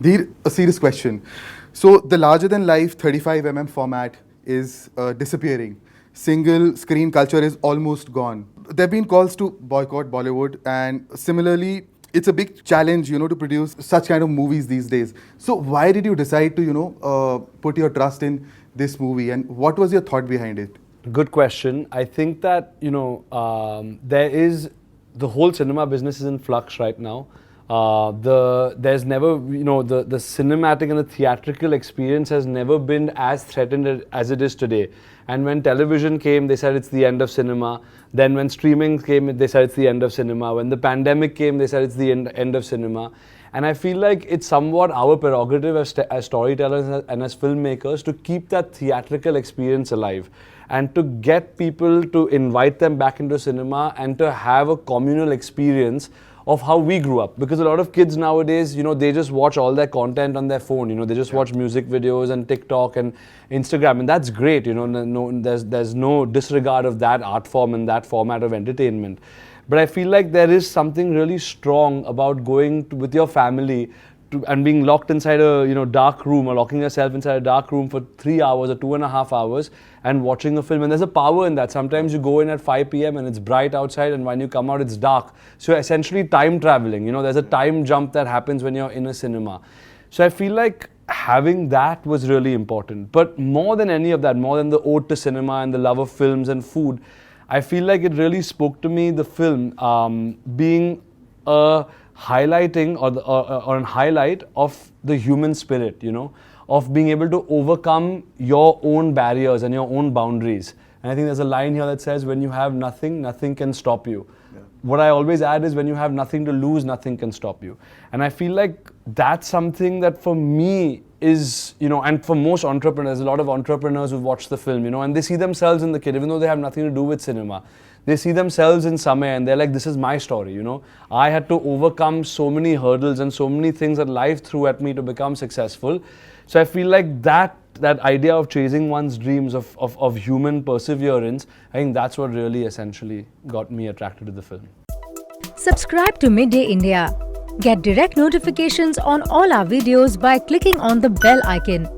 Dheer, a serious question. So the larger than life 35 format is disappearing. Single screen culture is almost gone. There have been calls to boycott Bollywood, and similarly, it's a big challenge, to produce such kind of movies these days. So why did you decide to, put your trust in this movie, and what was your thought behind it? Good question. I think that, there is, the whole cinema business is in flux right now. There's never, the cinematic and the theatrical experience has never been as threatened as it is today. And when television came, they said it's the end of cinema. Then when streaming came, they said it's the end of cinema. When the pandemic came, they said it's the end of cinema. And I feel like it's somewhat our prerogative as storytellers and as filmmakers to keep that theatrical experience alive and to get people to invite them back into cinema and to have a communal experience of how we grew up. Because a lot of kids nowadays, they just watch all their content on their phone. They just watch music videos and TikTok and Instagram, and that's great. There's no disregard of that art form and that format of entertainment. But I feel like there is something really strong about going with your family and being locked inside a dark room, or locking yourself inside a dark room for 3 hours or 2.5 hours and watching a film. And there's a power in that. Sometimes you go in at 5 p.m. and it's bright outside, and when you come out it's dark. So you're essentially time traveling. There's a time jump that happens when you're in a cinema. So I feel like having that was really important. But more than any of that, more than the ode to cinema and the love of films and food, I feel like it really spoke to me, the film, being a highlighting or a highlight of the human spirit, of being able to overcome your own barriers and your own boundaries. And I think there's a line here that says, when you have nothing, nothing can stop you. Yeah. What I always add is, when you have nothing to lose, nothing can stop you. And I feel like that's something that for me is, and for most entrepreneurs, a lot of entrepreneurs who watch the film, and they see themselves in the kid, even though they have nothing to do with cinema. They see themselves in Samay and they're like, this is my story, I had to overcome so many hurdles and so many things that life threw at me to become successful. So I feel like that idea of chasing one's dreams, of human perseverance, I think that's what really essentially got me attracted to the film. Subscribe to Midday India. Get direct notifications on all our videos by clicking on the bell icon.